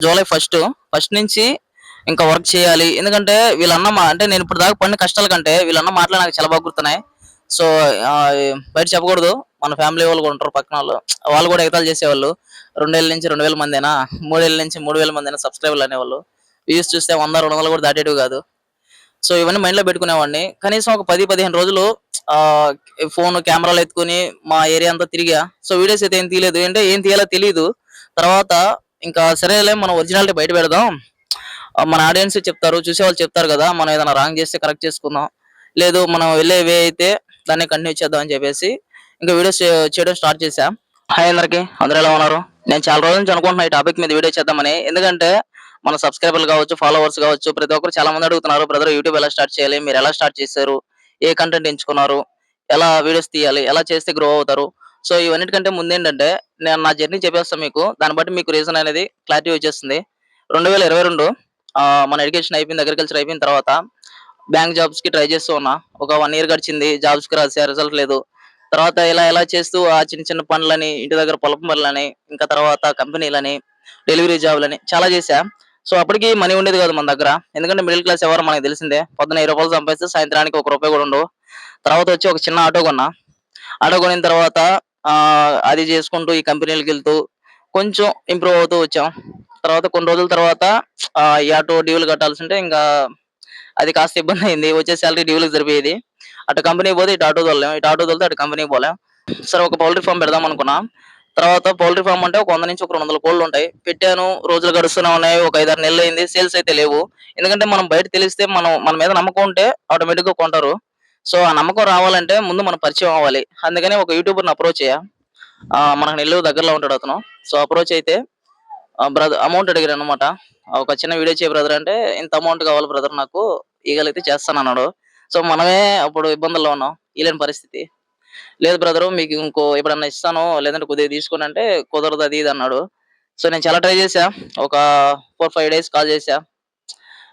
July first నుంచి ఇంకా work చేయాలి. ఎందుకంటే అంటే నేను ఇప్పుడు దాకా పడిన కష్టాల కంటే వీళ్ళన్న మాటలు నాకు చాలా బాగా గుర్తున్నాయి. సో బయట చెప్పకూడదు. మన ఫ్యామిలీ వాళ్ళు కూడా ఉంటారు పక్కనోళ్ళు. వాళ్ళు కూడా ఎగతాళి చేసేవాళ్ళు. 2000 నుంచి 2000 మందేనా, 3000 నుంచి 3000 మందేనా సబ్స్క్రైబర్లు అనేవాళ్ళు. వ్యూస్ చూస్తే 100, 200 కూడా దాటేటివి కాదు. సో ఇవన్నీ మైండ్‌లో పెట్టుకునేవాడిని. కనీసం ఒక 10, 15 రోజులు ఆహ్, ఫోను కెమెరాలు ఎత్తుకొని మా ఏరియా అంతా తిరిగా. సో వీడియోస్ అయితే ఏం తీయలేదు. అంటే ఏం తీయాలో తెలీదు. తర్వాత ఇంకా సరేలే మనం ఒరిజినాలిటీ బయట పెడదాం. మన ఆడియన్స్ చెప్తారు, చూసేవాళ్ళు చెప్తారు కదా! మనం ఏదైనా రాంగ్ చేస్తే కరెక్ట్ చేసుకుందాం. లేదు మనం వెళ్ళే వే అయితే దాన్నే కంటిన్యూ చేద్దాం అని చెప్పేసి ఇంకా వీడియోస్ చేయడం స్టార్ట్ చేశా. హాయ్ అందరికి. అందరూ ఎలా ఉన్నారు? నేను చాలా రోజుల నుంచి అనుకుంటున్నా ఈ టాపిక్ మీద వీడియో చేద్దామని. ఎందుకంటే మన సబ్స్క్రైబర్లు కావచ్చు, ఫాలోవర్స్ కావచ్చు, ప్రతి ఒక్కరు చాలా మంది అడుగుతున్నారు. బ్రదర్ యూట్యూబ్ ఎలా స్టార్ట్ చేయాలి? మీరు ఎలా స్టార్ట్ చేశారు? ఏ కంటెంట్ ఎంచుకున్నారు? ఎలా వీడియోస్ తీయాలి? ఎలా చేస్తే గ్రో అవుతారు? సో ఇవన్నిటికంటే ముందేంటంటే నేను నా జర్నీ చెప్పేస్తాను మీకు. దాన్ని బట్టి మీకు రీజన్ అనేది క్లారిటీ వచ్చేస్తుంది. 2022 మన ఎడ్యుకేషన్ అయిపోయింది. అగ్రికల్చర్ అయిపోయిన తర్వాత బ్యాంక్ జాబ్స్‌కి ట్రై చేస్తూ ఉన్నా. ఒక 1 ఇయర్ గడిచింది. జాబ్స్‌కి రాసా. రిజల్ట్ లేదు. తర్వాత ఇలా ఇలా చేస్తూ ఆ చిన్న చిన్న పనులని, ఇంటి దగ్గర పొలం పనులని, ఇంకా తర్వాత కంపెనీలని, డెలివరీ జాబ్‌లని చాలా చేశా. సో అప్పటికి మనీ ఉండేది కాదు మన దగ్గర. ఎందుకంటే మిడిల్ క్లాస్ ఎవరో మనకు తెలిసిందే. పొద్దున రూ. 20 సంపాదిస్తే సాయంత్రానికి ఒక రూపాయి కూడా ఉండవు. తర్వాత వచ్చి ఒక చిన్న ఆటో కొన్నా. ఆటో కొనిన తర్వాత అది చేసుకుంటూ ఈ కంపెనీలకెళ్తూ కొంచెం ఇంప్రూవ్ అవుతూ వచ్చాం. తర్వాత కొన్ని రోజుల తర్వాత ఈ ఆటో డ్యూలు కట్టాల్సుంటే ఇంకా అది కాస్త ఇబ్బందయింది. వచ్చే సాలరీ డ్యూలకి సరిపోయేది. అటు కంపెనీకి పోతే ఇటు ఆటో తోలలేం. ఇటు ఆటో తోలితే అటు కంపెనీకి పోలేం. సరే ఒక పౌల్ట్రీ ఫార్మ్ పెడదామనుకున్నా. తర్వాత పౌల్ట్రీ ఫార్మ్ అంటే ఒక 100 నుంచి ఒక 200 కోళ్లుంటాయి. పెట్టాను. రోజులు గడుస్తూనే ఉన్నాయి. ఒక 5, 6 నెలలయింది. సేల్స్ అయితే లేవు. ఎందుకంటే మనం బయట తెలిస్తే మన మీద నమ్మకం ఉంటే ఆటోమేటిక్‌గా కొంటారు. సో ఆ నమ్మకం రావాలంటే ముందు మనం పరిచయం అవ్వాలి. అందుకని ఒక యూట్యూబర్‌ని అప్రోచ్ అయ్యా. మనకు నెల్లూరు దగ్గరలో ఉంటాడు అతను. సో అప్రోచ్ అయితే అమౌంట్ అడిగారనమాట. ఒక చిన్న వీడియో చేయి బ్రదర్ అంటే, ఇంత అమౌంట్ కావాలి బ్రదర్ నాకు. ఇయగలిగితే చేస్తానన్నాడు. సో మనమే అప్పుడు ఇబ్బందుల్లో ఉన్నాం. ఇయలేని పరిస్థితి. లేదు బ్రదరు మీకు ఎప్పుడన్నా ఇస్తాను. లేదంటే కొద్దిగా తీసుకోండి అంటే, కుదరదు అది ఇది అన్నాడు. సో నేను చాలా ట్రై చేశా. ఒక 4, 5 డేస్ కాల్ చేశా.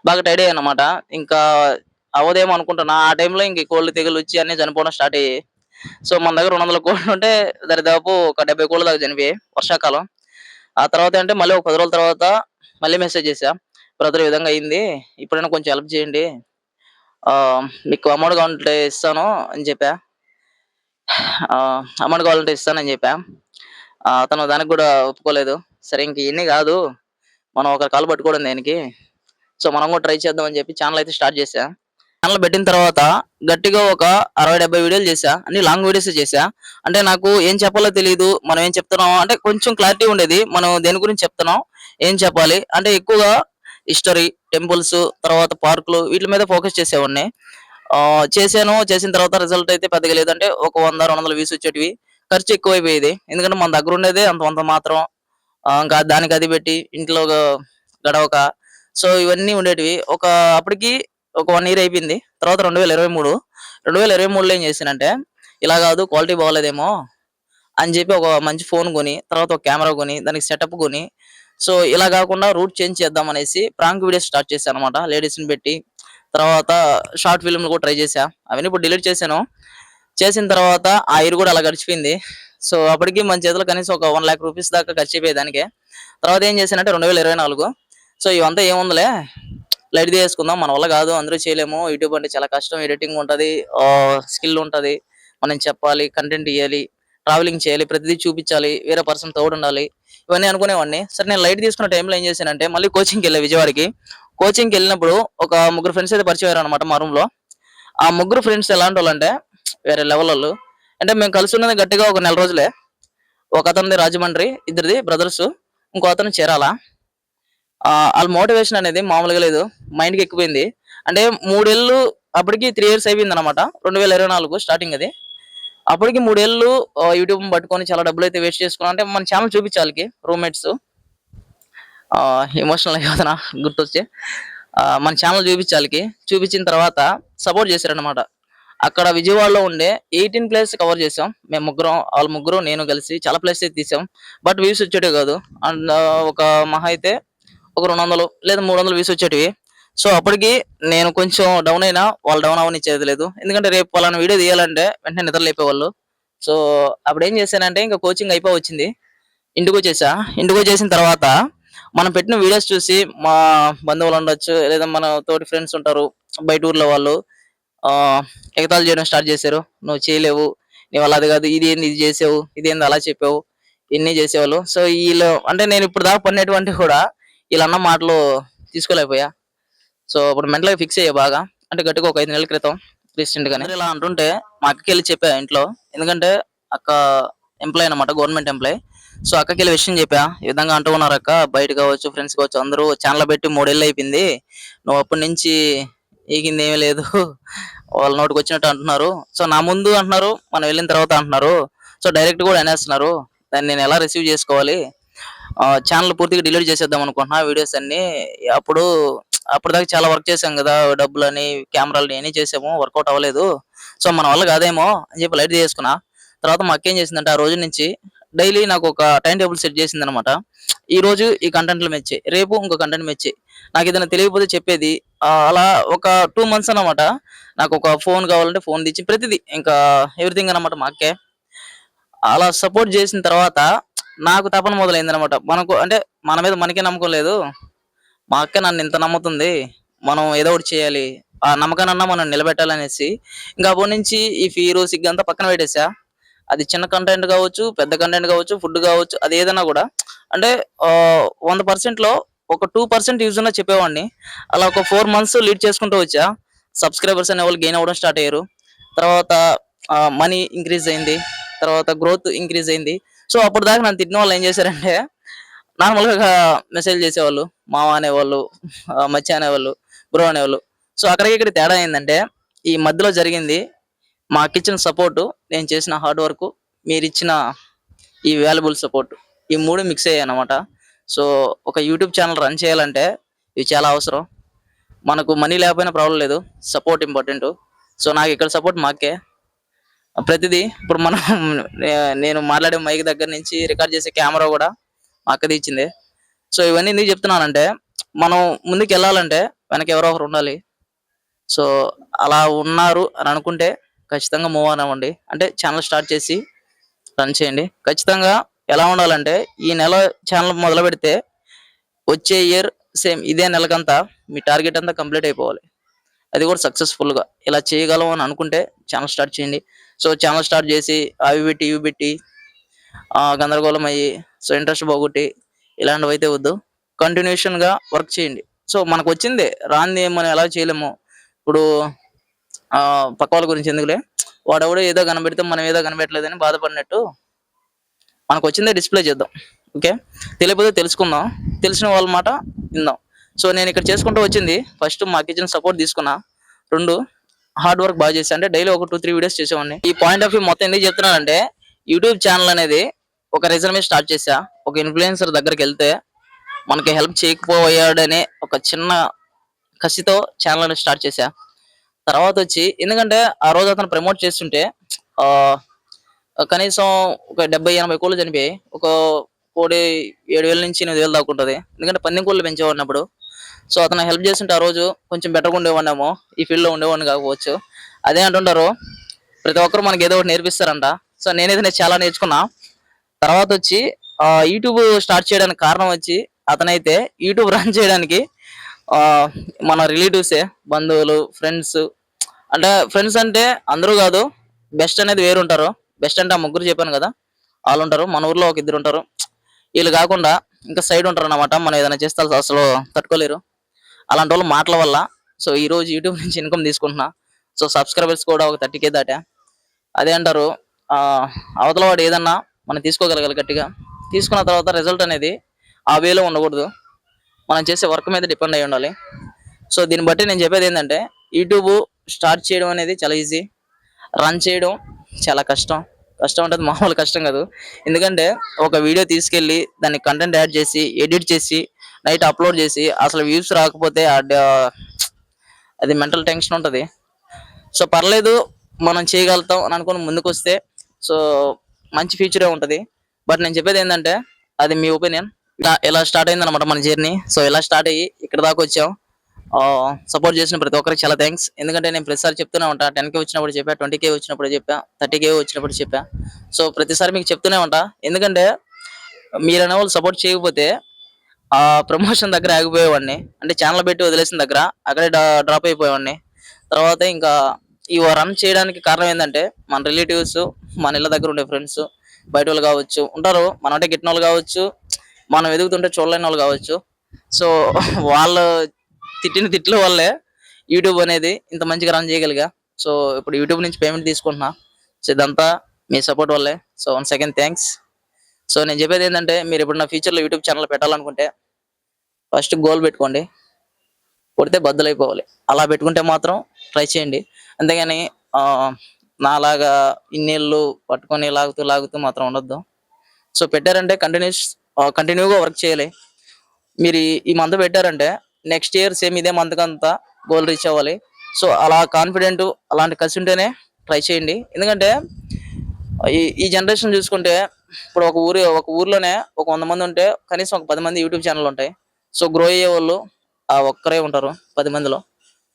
బాగా టైర్డ్ అయ్యానన్నమాట. ఇంకా అవ్వదేమో అనుకుంటున్నా. ఆ టైంలో ఇంక ఈ కోళ్ళు తెగులొచ్చి అన్నీ చనిపోవడం స్టార్ట్ అయ్యాయి. సో మన దగ్గర 200 కోళ్లుంటే దరిదాపు ఒక 70 కోళ్ల దాకా చనిపోయాయి వర్షాకాలం. ఆ తర్వాత అంటే మళ్ళీ ఒక 10 రోజుల తర్వాత మళ్ళీ మెసేజ్ చేశా. బ్రదర్ ఈ విధంగా అయింది. ఇప్పుడైనా కొంచెం హెల్ప్ చేయండి. మీకు అమౌంట్ కావాలంటే ఇస్తాను అని చెప్పా. అమౌంట్ కావాలంటే ఇస్తానని చెప్పా. అతను దానికి గూడా ఒప్పుకోలేదు. సరే ఇంక ఇయన్నీ గాదు. మనం ఒకరి కాళ్ళు పట్టుకోవడం దేనికి? సో మనం గూడా ట్రై చేద్దాం అని చెప్పి ఛానెల్ అయితే స్టార్ట్ చేశా. ఛానెల్ పెట్టిన తర్వాత గట్టిగా ఒక 60, 70 వీడియోలు చేశా. అన్ని లాంగ్ వీడియోసే చేశా. అంటే నాకు ఏం చెప్పాలో తెలీదు. మనం ఏం చెప్తున్నాం అంటే కొంచెం క్లారిటీ ఉండేది. మనం దేని గురించి చెప్తున్నాం, ఏం చెప్పాలి అంటే ఎక్కువగా హిస్టరీ, టెంపుల్స్, తర్వాత పార్కులు వీటి మీద ఫోకస్ చేసేవాడిని. చేశాను. చేసిన తర్వాత రిజల్ట్ అయితే పెద్దగా లేదు. అంటే ఒక 100, 200 వ్యూస్ వచ్చేటివి. ఖర్చు ఎక్కువైపోయేది. ఎందుకంటే మన దగ్గరుండేదే అంతంత మాత్రం. ఇంకా దానికి అది పెట్టి ఇంట్లో గడవక సో ఇవన్నీ ఉండేటివి. అప్పటికి ఒక 1 ఇయర్ అయిపోయింది. తర్వాత 2023లో ఏం చేశానంటే, ఇలా కాదు క్వాలిటీ బాగోలేదేమో అని చెప్పి ఒక మంచి ఫోన్ కొని, తర్వాత ఒక కెమెరా కొని, దానికి సెటప్ కొని, సో ఇలా కాకుండా రూట్ చేంజ్ చేద్దాం అనేసి ప్రాంక్ వీడియోస్ స్టార్ట్ చేశానన్నమాట. లేడీస్‌ని పెట్టి, తర్వాత షార్ట్ ఫిల్మ్‌లు కూడా ట్రై చేశా. అవన్నీ ఇప్పుడు డిలీట్ చేశాను. చేసిన తర్వాత ఆ ఇయర్ కూడా అలా గడిచిపోయింది. సో అప్పటికి మన చేతిలో కనీసం ఒక 1,00,000 రూపీస్ దాకా ఖర్చయిపోయాయి దానికే. తర్వాత ఏం చేశానంటే 2024 సో ఇవంతా ఏముందిలే లైట్ తీసుకుందాం. మన వల్ల కాదు. అందరూ చేయలేము. యూట్యూబ్ అంటే చాలా కష్టం. ఎడిటింగ్ ఉంటది. స్కిల్ ఉంటది. మనం చెప్పాలి, కంటెంట్ ఇయ్యాలి, ట్రావెలింగ్ చేయాలి, ప్రతిదీ చూపించాలి, వేరే పర్సన్ తోడుండాలి. ఇవన్నీ అనుకునేవాడిని. సరే నేను లైట్ తీసుకున్న టైంలో ఏం చేశానంటే మళ్ళీ కోచింగ్‌కెళ్ళా విజయవాడకి. కోచింగ్‌కెళ్ళినప్పుడు ఒక ముగ్గురు ఫ్రెండ్స్ అయితే పరిచయం అయ్యారన్నమాట మా రూమ్‌లో. ఆ ముగ్గురు ఫ్రెండ్స్ ఎలాంటోళ్ళంటే వేరే లెవెలోళ్ళు. అంటే మేము కలిసున్నది గట్టిగా ఒక నెల రోజులే. ఒకతనిది రాజమండ్రి, ఇద్దరిది బ్రదర్సు. ఇంకో అతను చీరాల. ఆళ్ళ మోటివేషన్ అనేది మామూలుగా లేదు. మైండ్‌కి ఎక్కిపోయింది. అంటే 3 ఏళ్ళు అప్పటికి 3 ఇయర్స్ అయిపోయిందన్నమాట. 2024 స్టార్టింగ్ అది. అప్పటికి 3 ఏళ్ళు యూట్యూబ్‌ని పట్టుకొని చాలా డబ్బులైతే వేస్ట్ చేసుకున్నాం. అంటే మన ఛానెల్ చూపించా ఆళ్ళకి రూమ్‌మేట్స్. ఎమోషనల్ అయిపోతున్నా గుర్తొచ్చి. మన ఛానెల్ చూపించా ఆళ్ళకి. చూపించిన తర్వాత సపోర్ట్ చేశారన్నమాట. అక్కడ విజయవాడలో ఉండే 18 ప్లేసెస్ కవర్ చేసాం. మేము ముగ్గురం, ఆళ్ళు ముగ్గురు, నేను కలిసి చాలా ప్లేసెస్ అయితే తీసాం. బట్ వ్యూస్ వచ్చేటివి కాదు. అండ్ ఒక మహా అయితే ఒక 200 లేదా 300 వ్యూస్ వచ్చేటివి. సో అప్పటికి నేను కొంచెం డౌన్ అయినా వాళ్ళు డౌన్ అవ్వనిచ్చేది లేదు. ఎందుకంటే రేపు పలానా వీడియో తీయాలంటే వెంటనే నిద్ర లేపేవాళ్ళు. సో అప్పుడేం చేశానంటే ఇంక కోచింగ్ అయిపోవచ్చింది. ఇంటికొచ్చేసా. ఇంటికొచ్చేసిన తర్వాత మనం పెట్టిన వీడియోస్ చూసి మా బంధువులు ఉండొచ్చు, లేదా మన తోటి ఫ్రెండ్స్ ఉంటారు, బయట ఊర్లో వాళ్ళు ఎగతాళి చేయడం స్టార్ట్ చేశారు. "నువ్వు చేయలేవు. నీ వల్ల అది కాదు. ఇదేంది ఇది చేసావు? ఇదేంది అలా చెప్పావు?" ఇన్ని చేసేవాళ్ళు. సో, ఈళ్ళు అంటే నేను ఇప్పుడు దాకా పడినటువంటివి కూడా ఈళ్ళన్న మాటలు తీసుకోలేకపోయా. సో, అప్పుడు మెంటల్‌గా ఫిక్స్ అయ్యా బాగా. అంటే గట్టిగా ఒక 5 నెలల క్రితం రీసెంట్‌గానే. అందరూ ఇలా అంటుంటే మా అక్కకెళ్ళి చెప్పా ఇంట్లో. ఎందుకంటే అక్క ఎంప్లాయీ అన్నమాట. Government employee. సో, అక్కకెళ్ళి విషయం చెప్పా. "ఈ విధంగా అంటూ ఉన్నారక్క. బయట కావచ్చు, ఫ్రెండ్స్ కావచ్చు అందరూ ఛానెల్ పెట్టి 3 ఏళ్ళు అయిపోయింది. నువ్వు అప్పటి నుంచి ఈగిందేమీ లేదు. వాళ్ళ నోటికొచ్చినట్టు అంటున్నారు. సో, నా ముందు అంటున్నారు. మనం వెళ్ళిన తర్వాత అంటున్నారు. సో, డైరెక్ట్ కూడా అనేస్తున్నారు. దాన్ని నేను ఎలా రిసీవ్ చేసుకోవాలి? ఛానెల్ పూర్తిగా డిలీట్ చేసేద్దాం అనుకుంటున్నా వీడియోస్ అన్నీ. అప్పుడు అప్పటిదాకా చాలా వర్క్ చేశాం గదా! డబ్బులని, కెమెరాలని ఇయన్నీ చేసాము. వర్కౌట్ అవ్వలేదు. సో, మన వల్ల కాదేమో అని చెప్పి లైట్ తీసుకున్నా. తర్వాత మా అక్కేం చేసిందంటే ఆ రోజు నుంచి డైలీ నాకొక టైమ్ టేబుల్ సెట్ చేసిందనమాట. ఈరోజు ఈ కంటెంట్‌లు మీద చెయి. రేపు ఇంకో కంటెంట్ మీద చెయి. నాకేదైనా తెలియకపోతే చెప్పేది. అలా ఒక 2 మంత్స్ అన్నమాట. నాకొక ఫోన్ కావాలంటే ఫోన్ తెచ్చి ప్రతిది ఇంకా ఎవ్రీథింగ్ అన్నమాట మా అక్కే. అలా సపోర్ట్ చేసిన తర్వాత నాకు తపన మొదలైందనమాట. మనకు అంటే మన మీద మనకే నమ్మకం లేదు. మా అక్క నన్నింత నమ్ముతుంది. మనం ఏదో ఒకటి చేయాలి. ఆ నమ్మకాన్నన్నా మనం నిలబెట్టాలనేసి ఇంక అప్పటి నుంచి ఈ ఫియరు, సిగ్గంతా పక్కన పెట్టేసా. అది చిన్న కంటెంట్ గావచ్చు, పెద్ద కంటెంట్ గావచ్చు, ఫుడ్ గావచ్చు అదేదైనా గూడా అంటే 100%లో ఒక 2% యూజ్ ఉన్నా చెప్పేవాడిని. అలా ఒక 4 మంత్స్ లీడ్ చేసుకుంటూ వచ్చా. సబ్‌స్క్రైబర్స్ అనేవాళ్ళు గెయిన్ అవ్వడం స్టార్ట్ అయ్యారు. తర్వాత మనీ ఇంక్రీజ్ అయింది. తర్వాత గ్రోత్ ఇంక్రీజ్ అయింది. సో, అప్పటిదాకా నన్ను తిట్టిన వాళ్ళు ఏం చేశారంటే నార్మల్‌గా మెసేజ్ చేసేవాళ్ళు. మామ అనేవాళ్ళు, మచ్చా అనేవాళ్ళు, బ్రో అనేవాళ్ళు. సో, అక్కడికి ఇక్కడికి తేడా ఏందంటే, ఈ మధ్యలో జరిగింది మా అక్కిచ్చిన సపోర్టు, నేను చేసిన హార్డ్ వర్కు, మీరిచ్చిన ఈ వాల్యుబుల్ సపోర్ట్. ఈ 3 మిక్స్ అయ్యాయన్నమాట. సో, ఒక యూట్యూబ్ ఛానెల్ రన్ చేయాలంటే ఇవి చాలా అవసరం. మనకు మనీ లేకపోయినా ప్రాబ్లమ్ లేదు. Support important. సో, నాకిక్కడ సపోర్ట్ మా అక్కే. ప్రతిదీ ఇప్పుడు మనం నేను మాట్లాడే మైక్ దగ్గర నుంచి రికార్డ్ చేసే కెమెరా గూడా మా అక్క తెచ్చిందే. సో, ఇవన్నీ ఎందుకు చెప్తున్నానంటే, మనం ముందుకెళ్ళాలంటే వెనక ఎవరో ఒకరు ఉండాలి. సో, అలా ఉన్నారు అని అనుకుంటే ఖచ్చితంగా మూవ్ ఆన్ అవ్వండి. అంటే ఛానెల్ స్టార్ట్ చేసి రన్ చేయండి. ఖచ్చితంగా ఎలా ఉండాలంటే, ఈ నెల ఛానెల్ మొదలుపెడితే వచ్చే ఇయర్ సేమ్ ఇదే నెలకంతా మీ టార్గెట్ అంతా కంప్లీట్ అయిపోవాలి. అది కూడా సక్సెస్‌ఫుల్‌గా. ఇలా చేయగలం అని అనుకుంటే ఛానెల్ స్టార్ట్ చేయండి. సో, ఛానెల్ స్టార్ట్ చేసి అవి పెట్టి, ఇవి పెట్టి గందరగోళం అయ్యి, సో, ఇంట్రెస్ట్ పోగొట్టి ఇలాంటివైతే వద్దు. కంటిన్యూషన్‌గా వర్క్ చేయండి. సో, మనకొచ్చిందే రానిది మనం ఎలా చేయలేము. ఇప్పుడు పక్క వాళ్ళ గురించి ఎందుకులే. వాడెవడో ఏదో కనిపెడితే మనం ఏదో కనిపెట్టలేదని బాధపడినట్టు మనకొచ్చిందే డిస్‌ప్లే చేద్దాం. ఓకే. తెలియకపోతే తెలుసుకుందాం. తెలిసిన వాళ్ళ మాట విందాం. సో, నేనిక్కడ చేసుకుంటూ వచ్చింది ఫస్ట్ మా అక్కిచ్చిన సపోర్ట్ తీసుకున్నా. 2 హార్డ్ వర్క్ బాగా చేశా. అంటే డైలీ ఒక 2, 3 వీడియోస్ చేసేవాడిని. ఈ పాయింట్ ఆఫ్ వ్యూ మొత్తం ఎందుకు చెప్తున్నానంటే యూట్యూబ్ ఛానెల్ అనేది ఒక రీజన్ మీద స్టార్ట్ చేశా. ఒక ఇన్‌ఫ్లుయెన్సర్ దగ్గరికెళ్తే మనకి హెల్ప్ చేయకపోయాడనే ఒక చిన్న కసితో ఛానెల్ అనేది స్టార్ట్ చేశా. తర్వాతొచ్చి ఎందుకంటే ఆ రోజు అతను ప్రమోట్ చేస్తుంటే ఆహ్, కనీసం ఒక 70, 80 కోళ్ళు చనిపోయాయి. ఒక కోడి 7,000-8,000 దాకా ఉంటది. ఎందుకంటే పందెం కోళ్ళు పెంచేవాడినప్పుడు. సో, అతను హెల్ప్ చేస్తుంటే ఆ రోజు కొంచెం బెటర్‌గా ఉండేవాడినేమో. ఈ ఫీల్డ్‌లో ఉండేవాడిని కాకపోవచ్చు. అదే అంటుంటారు. ప్రతి ఒక్కరు మనకి ఏదో ఒకటి నేర్పిస్తారంట. సో, నేనైతే చాలా నేర్చుకున్నా. తర్వాతొచ్చి యూట్యూబ్ స్టార్ట్ చేయడానికి కారణం వచ్చి అతనైతే యూట్యూబ్ రన్ చేయడానికి ఆహ్, మన రిలేటివ్సే బంధువులు, ఫ్రెండ్స్ అంటే ఫ్రెండ్స్ అంటే అందరూ గాదు. బెస్ట్ అనేది వేరుంటారు. బెస్ట్ అంటే ఆ ముగ్గురు చెప్పాను గదా! ఆళ్ళుంటారు. మన ఊర్లో ఒక ఇద్దరుంటారు. ఈళ్ళు గాకుండా ఇంకా సైడ్ ఉంటారన్నమాట. మనం ఏదైనా చేస్తే ఆళ్ళు అసలు తట్టుకోలేరు. అలాంటోళ్ళ మాటల వల్ల సో, ఈరోజు యూట్యూబ్ నుంచి ఇన్‌కమ్ తీసుకుంటున్నా. సో, సబ్‌స్క్రైబర్స్ కూడా ఒక 30,000 దాటా. అదే అంటారు ఆహ్, అవతల వాడు ఏదన్నా మనం తీసుకోగలగాలి గట్టిగా. తీసుకున్న తర్వాత రిజల్ట్ అనేది ఆ వేలో ఉండకూడదు. మనం చేసే వర్క్ మీద డిపెండ్ అయ్యి ఉండాలి. సో, దీన్ని బట్టి నేను చెప్పేదేంటంటే యూట్యూబ్ స్టార్ట్ చేయడం అనేది చాలా ఈజీ. రన్ చేయడం చాలా కష్టం. కష్టం అంటే అది మామూలు కష్టం కాదు. ఎందుకంటే ఒక వీడియో తీసుకెళ్ళి దానికి కంటెంట్ యాడ్ చేసి, ఎడిట్ చేసి, నైట్ అప్‌లోడ్ చేసి అసలు వ్యూస్ రాకపోతే అది మెంటల్ టెన్షన్ ఉంటది. సో, పర్లేదు మనం చేయగలుగుతాం అని అనుకోని ముందుకొస్తే సో, మంచి ఫ్యూచరే ఉంటది. బట్ నేను చెప్పేదేంటంటే అది మీ ఒపీనియన్. ఇలా స్టార్ట్ అయిందనమాట మన జర్నీ. సో, ఇలా స్టార్ట్ అయ్యి ఇక్కడి దాకొచ్చాం. సపోర్ట్ చేసిన ప్రతి ఒక్కరికి చాలా థాంక్స్. ఎందుకంటే నేను ప్రతిసారి చెప్తూనే ఉంటా. 10,000 వచ్చినప్పుడు చెప్పా, 20,000 వచ్చినప్పుడు చెప్పా, 30,000 వచ్చినప్పుడు చెప్పా. సో, ప్రతిసారి మీకు చెప్తూనే ఉంటా. ఎందుకంటే మీరనేవాళ్ళు సపోర్ట్ చేయకపోతే ఆ ప్రమోషన్ దగ్గర ఆగిపోయేవాడిని. అంటే ఛానెల్ పెట్టి వదిలేసిన దగ్గర అక్కడే డ్రాప్ అయిపోయేవాడిని. తర్వాత ఇంకా ఈ రన్ చేయడానికి కారణం ఏందంటే, మన రిలేటివ్స్, మన ఇళ్ళ దగ్గర ఉండే ఫ్రెండ్స్, బయటోళ్ళు గావచ్చు, ఉంటారు. మనంటే గిట్టనోళ్ళు గావచ్చు, మనం ఎదుగుతుంటే చూడలేనోళ్ళు గావచ్చు. సో, వాళ్ళు తిట్టిన తిట్ల వల్లే యూట్యూబ్ అనేది ఇంత మంచిగా రన్ చేయగలిగా. సో, ఇప్పుడు యూట్యూబ్ నుంచి పేమెంట్ తీసుకుంటున్నా. సో, ఇదంతా మీ సపోర్ట్ వల్లే. So, once again thanks. So, నేను చెప్పేదేంటంటే, మీరెప్పుడన్నా ఫ్యూచర్‌లో యూట్యూబ్ ఛానెల్ పెట్టాలనుకుంటే ఫస్ట్ గోల్ పెట్టుకోండి. కొడితే బద్దలైపోవాలి. అలా పెట్టుకుంటే మాత్రం ట్రై చేయండి. అంతేగాని ఆహ్, నాలాగా ఇన్నేళ్ళు పట్టుకొని లాగుతూ, లాగుతూ మాత్రం ఉండొద్దు. సో, పెట్టారంటే కంటిన్యూగా వర్క్ చేయాలి. మీరు ఈ మంత్ పెట్టారంటే నెక్స్ట్ ఇయర్ సేమ్ ఇదే మంత్‌కంతా గోల్ రీచ్ అవ్వాలి. సో, అలా కాన్ఫిడెంట్ అలాంటి కసి ఉంటేనే ట్రై చేయండి. ఎందుకంటే ఈ ఈ జనరేషన్ చూసుకుంటే ఇప్పుడు ఒక ఊర్లోనే ఒక 100 మంది ఉంటే కనీసం ఒక 10 మంది యూట్యూబ్ ఛానెల్ ఉంటాయి. సో, గ్రో అయ్యేవాళ్ళు ఆ ఒక్కరే ఉంటారు 10 మందిలో.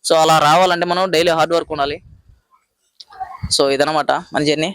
సో, అలా రావాలంటే మనం డైలీ హార్డ్ వర్క్ ఉండాలి. సో, ఇదనమాట మన జర్నీ.